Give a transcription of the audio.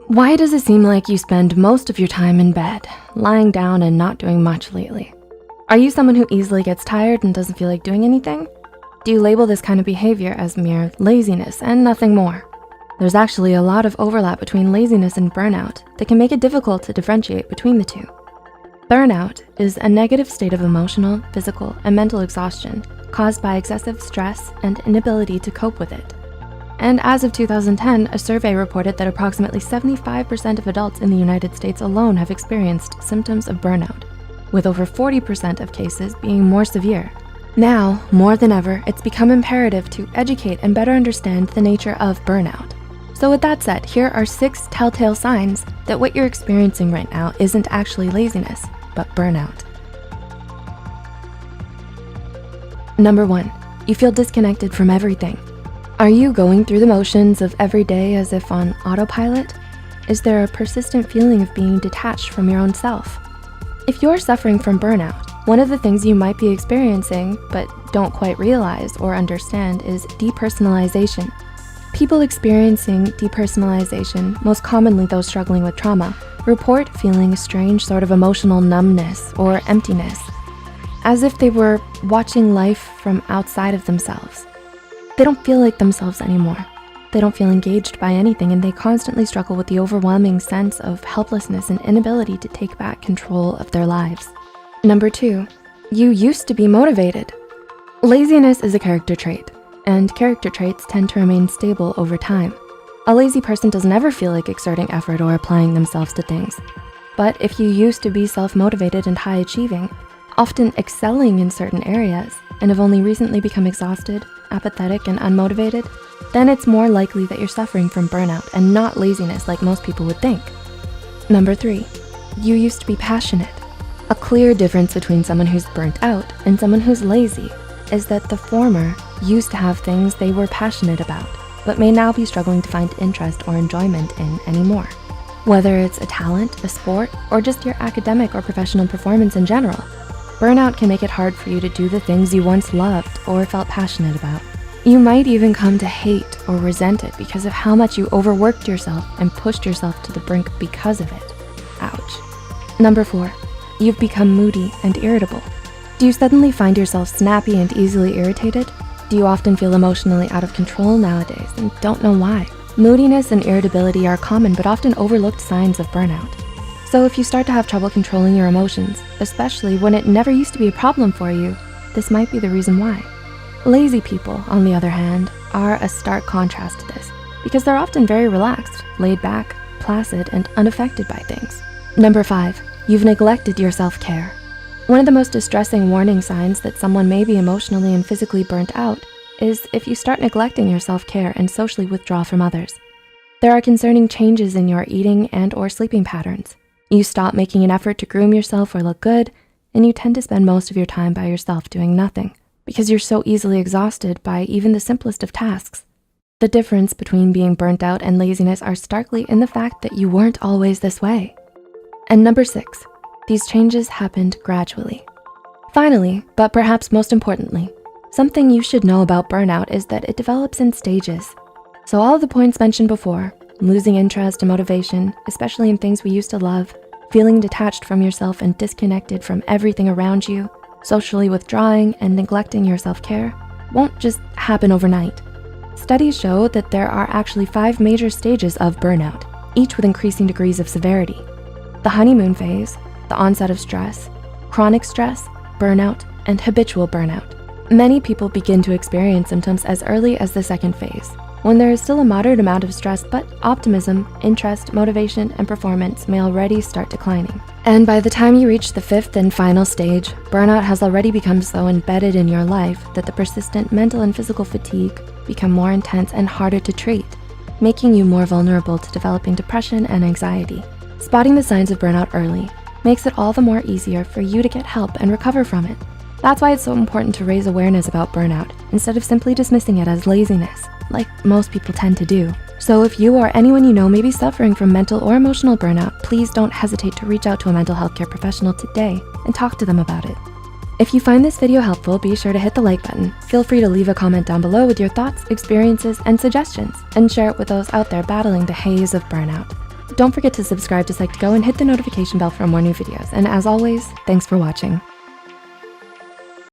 Why does it seem like you spend most of your time in bed, lying down and not doing much lately? Are you someone who easily gets tired and doesn't feel like doing anything? Do you label this kind of behavior as mere laziness and nothing more? There's actually a lot of overlap between laziness and burnout that can make it difficult to differentiate between the two. Burnout is a negative state of emotional, physical, and mental exhaustion caused by excessive stress and inability to cope with it. And as of 2010, a survey reported that approximately 75% of adults in the United States alone have experienced symptoms of burnout, with over 40% of cases being more severe. Now, more than ever, it's become imperative to educate and better understand the nature of burnout. So with that said, here are 6 telltale signs that what you're experiencing right now isn't actually laziness, but burnout. Number 1, you feel disconnected from everything. Are you going through the motions of every day as if on autopilot? Is there a persistent feeling of being detached from your own self? If you're suffering from burnout, one of the things you might be experiencing but don't quite realize or understand is depersonalization. People experiencing depersonalization, most commonly those struggling with trauma, report feeling a strange sort of emotional numbness or emptiness, as if they were watching life from outside of themselves. They don't feel like themselves anymore. They don't feel engaged by anything, and they constantly struggle with the overwhelming sense of helplessness and inability to take back control of their lives. Number 2, you used to be motivated. Laziness is a character trait, and character traits tend to remain stable over time. A lazy person doesn't ever feel like exerting effort or applying themselves to things. But if you used to be self-motivated and high achieving, often excelling in certain areas, and have only recently become exhausted, apathetic, and unmotivated, then it's more likely that you're suffering from burnout and not laziness like most people would think. Number 3, you used to be passionate. A clear difference between someone who's burnt out and someone who's lazy is that the former used to have things they were passionate about, but may now be struggling to find interest or enjoyment in anymore. Whether it's a talent, a sport, or just your academic or professional performance in general, burnout can make it hard for you to do the things you once loved or felt passionate about. You might even come to hate or resent it because of how much you overworked yourself and pushed yourself to the brink because of it. Ouch. Number 4, you've become moody and irritable. Do you suddenly find yourself snappy and easily irritated? Do you often feel emotionally out of control nowadays and don't know why? Moodiness and irritability are common but often overlooked signs of burnout. So if you start to have trouble controlling your emotions, especially when it never used to be a problem for you, this might be the reason why. Lazy people, on the other hand, are a stark contrast to this because they're often very relaxed, laid back, placid, and unaffected by things. Number 5, you've neglected your self-care. One of the most distressing warning signs that someone may be emotionally and physically burnt out is if you start neglecting your self-care and socially withdraw from others. There are concerning changes in your eating and or sleeping patterns. You stop making an effort to groom yourself or look good, and you tend to spend most of your time by yourself doing nothing because you're so easily exhausted by even the simplest of tasks. The difference between being burnt out and laziness are starkly in the fact that you weren't always this way. And number 6, these changes happened gradually. Finally, but perhaps most importantly, something you should know about burnout is that it develops in stages. So all of the points mentioned before, losing interest and motivation, especially in things we used to love, feeling detached from yourself and disconnected from everything around you, socially withdrawing and neglecting your self-care, won't just happen overnight. Studies show that there are actually 5 major stages of burnout, each with increasing degrees of severity. The honeymoon phase, the onset of stress, chronic stress, burnout, and habitual burnout. Many people begin to experience symptoms as early as the 2nd phase, when there is still a moderate amount of stress, but optimism, interest, motivation, and performance may already start declining. And by the time you reach the 5th and final stage, burnout has already become so embedded in your life that the persistent mental and physical fatigue become more intense and harder to treat, making you more vulnerable to developing depression and anxiety. Spotting the signs of burnout early makes it all the more easier for you to get help and recover from it. That's why it's so important to raise awareness about burnout instead of simply dismissing it as laziness, like most people tend to do. So if you or anyone you know may be suffering from mental or emotional burnout, please don't hesitate to reach out to a mental health care professional today and talk to them about it. If you find this video helpful, be sure to hit the like button. Feel free to leave a comment down below with your thoughts, experiences, and suggestions, and share it with those out there battling the haze of burnout. Don't forget to subscribe to Psych2Go and hit the notification bell for more new videos. And as always, thanks for watching.